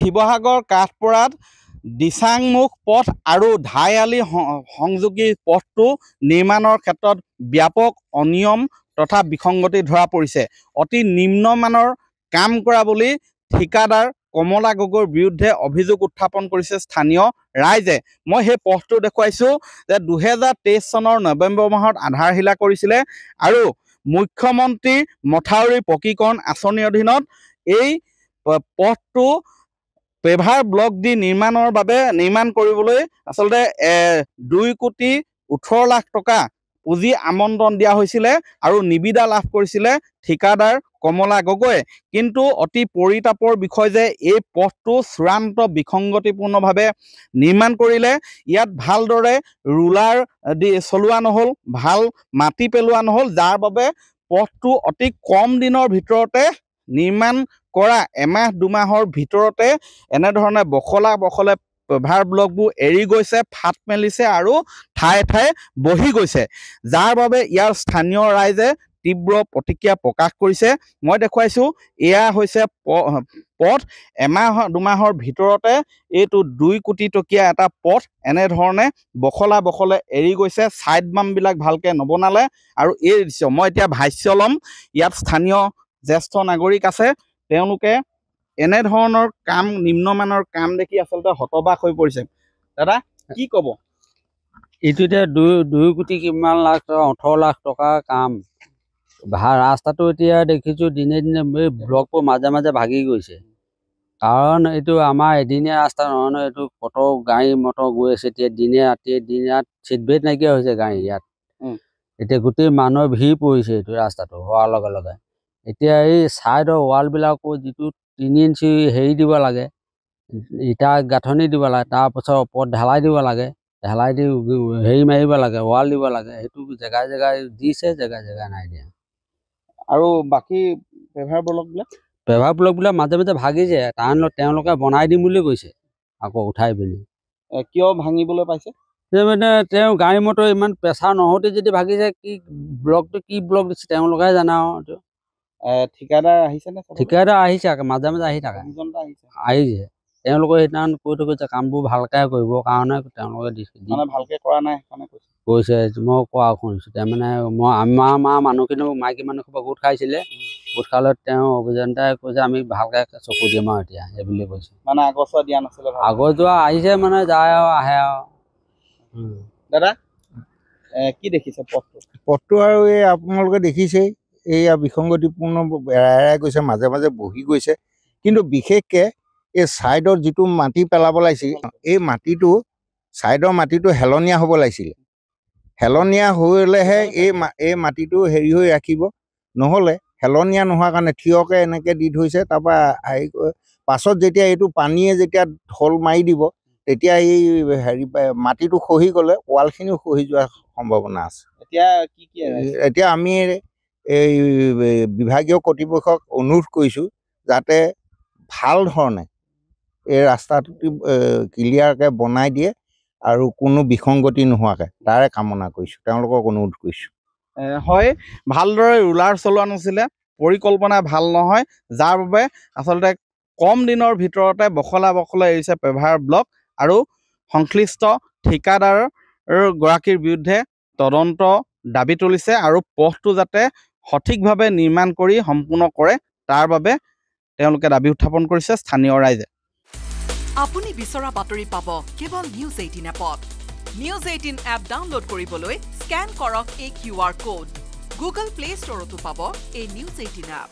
শিৱসাগৰ কাঠপৰাত দিচাংমুখ পথ আৰু ধাইআলি সংযোগী পথটো নিৰ্মাণৰ ক্ষেত্ৰত ব্যাপক অনিয়ম তথা বিসংগতি ধৰা পৰিছে। অতি নিম্নমানৰ কাম কৰা বুলি ঠিকাদাৰ কমলা গগৈৰ বিৰুদ্ধে অভিযোগ উত্থাপন কৰিছে স্থানীয় ৰাইজে। মই সেই পথটো দেখুৱাইছোঁ যে 2023 চনৰ নৱেম্বৰ মাহত আধাৰশিলা কৰিছিলে আৰু মুখ্যমন্ত্ৰী মথাউৰি পকীকৰণ আঁচনিৰ অধীনত এই পথটো পেভাৰ ব্লক দি নিৰ্মাণ কৰিবলৈ আচলতে 2,18,00,000 টকা পুঁজি আমন্ত্ৰণ দিয়া হৈছিলে আৰু নিবিদা লাভ কৰিছিলে ঠিকাদাৰ কমলা গগৈয়ে। কিন্তু অতি পৰিতাপৰ বিষয় যে এই পথটো চূড়ান্ত বিসংগতিপূৰ্ণভাৱে নিৰ্মাণ কৰিলে। ইয়াত ভালদৰে ৰুলাৰ চলোৱা নহ'ল, ভাল মাটি পেলোৱা নহ'ল, যাৰ বাবে পথটো অতি কম দিনৰ ভিতৰতে নিৰ্মাণ কৰা এমাহ 2 মাহৰ ভিতৰতে এনেধৰণে বখলে পেভাৰ ব্লকবোৰ এৰি গৈছে, ফাট মেলিছে আৰু ঠায়ে ঠায়ে বহি গৈছে, যাৰ বাবে ইয়াৰ স্থানীয় ৰাইজে তীব্ৰ প্ৰতিক্ৰিয়া প্ৰকাশ কৰিছে। মই দেখুৱাইছোঁ এয়া হৈছে পথ, এমাহ 2 মাহৰ ভিতৰতে এইটো 2 কোটি টকীয়া এটা পথ এনেধৰণে বখলে এৰি গৈছে। ছাইড বামবিলাক ভালকৈ নবনালে আৰু এই দৃশ্য মই এতিয়া ভাষ্য ল'ম। ইয়াত স্থানীয় জ্যেষ্ঠ নাগৰিক আছে, তেওঁলোকে এনেধৰণৰ কাম, নিম্নমানৰ কাম দেখি আচলতে হতবাক হৈ পৰিছে। দাদা কি ক'ব? এইটো এতিয়া 2 কোটি কিমান লাখ টকা, 18 লাখ টকাৰ কাম। ৰাস্তাটো এতিয়া দেখিছোঁ দিনে দিনে এই ব্লকবোৰ মাজে মাজে ভাগি গৈছে। কাৰণ এইটো আমাৰ এদিনীয়া ৰাস্তা নহয় নহয়, এইটো কত গাড়ী মটৰ গৈ আছে। এতিয়া দিনে ৰাত চিট বেল্ট নাইকিয়া হৈছে গাড়ী ইয়াত। এতিয়া গোটেই মানুহৰ ভিৰ পৰিছে এইটো ৰাস্তাটো হোৱাৰ লগে লগে। এতিয়া এই ছাইডৰ ৱালবিলাকো যিটো 3 ইঞ্চি হেৰি দিব লাগে, ইটা গাঁথনি দিব লাগে, তাৰপাছত ওপৰত ঢালাই দিব লাগে, ঢালাই দি হেৰি মাৰিব লাগে, ৱাল দিব লাগে। সেইটো জেগাই জেগাই দিছে, জেগাই জেগাই নাই দিয়া। আৰু বাকী পেভাৰ ব্লকবিলাক মাজে মাজে ভাগিছে। তেওঁলোকে বনাই দিম বুলি কৈছে আকৌ উঠাই পিনি। কিয় ভাঙিবলৈ পাইছে? মানে তেওঁ গাড়ী মটৰ ইমান প্ৰেছাৰ নহওঁতে যদি ভাগিছে, কি ব্লক দিছে তেওঁলোকে জানে আৰু। ঠিকাদাৰ আহিছে নে? ঠিকাদাৰ আহিছে, মাজে মাজে আহি থাকে, আহিছে। তেওঁলোকে সেইদিনাখন কৈ থৈ গৈছে কামবোৰ ভালকৈ কৰিবৰ কাৰণে তেওঁলোকে ভালকৈ কৰা নাই কৈছে। মই কোৱা শুনিছোঁ। তাৰমানে আমাৰ মানুহখিনি মাইকী মানুহসোপা গোট খাইছিলে, গোট খালে তেওঁ অভিযন্তাই কৈছে আমি ভালকৈ চকু দিম আৰু এতিয়া সেই বুলি কৈছে। মানে আগৰ চোৱা দিয়া নাছিলে? আগৰ যোৱা আহিছে মানে যায় আৰু আহে আৰু। দাদা কি দেখিছে পথটো? আৰু এই আপোনালোকে দেখিছেই, এইয়া বিসংগতিপূৰ্ণ এৰাই গৈছে, মাজে মাজে বহি গৈছে। কিন্তু বিশেষকৈ এই ছাইডৰ যিটো মাটি পেলাব লাগিছিল, এই মাটিটো ছাইডৰ মাটিটো হেলনীয়া হ'ব লাগিছিল। হেলনীয়া হ'লেহে এই মাটিটো হেৰি হৈ ৰাখিব, নহ'লে হেলনীয়া নোহোৱাৰ কাৰণে থিয়কৈ এনেকৈ দি থৈছে। তাৰপৰা পাছত যেতিয়া এইটো পানীয়ে যেতিয়া ঢল মাৰি দিব, তেতিয়া এই মাটিটো খহি গ'লে ৱালখিনিও খহি যোৱাৰ সম্ভাৱনা আছে। এতিয়া আমি এই বিভাগীয় কৰ্তৃপক্ষক অনুৰোধ কৰিছোঁ যাতে ভাল ধৰণে এই ৰাস্তাটো ক্লিয়াৰকৈ বনাই দিয়ে আৰু কোনো বিসংগতি নোহোৱাকৈ, তাৰে কামনা কৰিছোঁ, তেওঁলোকক অনুৰোধ কৰিছোঁ। হয়, ভালদৰে ৰুলাৰ চলোৱা নাছিলে, পৰিকল্পনা ভাল নহয়, যাৰ বাবে আচলতে কম দিনৰ ভিতৰতে বখলে এৰিছে পেভাৰ ব্লক। আৰু সংশ্লিষ্ট ঠিকাদাৰ গৰাকীৰ বিৰুদ্ধে তদন্ত দাবী তুলিছে আৰু পথটো যাতে সঠিকভাৱে নিৰ্মাণ কৰি সম্পূৰ্ণ কৰে তাৰ বাবে তেওঁলোকে দাবী উত্থাপন কৰিছে স্থানীয় ৰাইজে। আপুনি বিচৰা বাতৰি পাব কেৱল নিউজ 18 এপত। নিউজ 18 এপ ডাউনলোড কৰিবলৈ স্কেন কৰক এই QR কোড। গুগল প্লে ষ্টৰতো পাব এই নিউজ 18 এপ।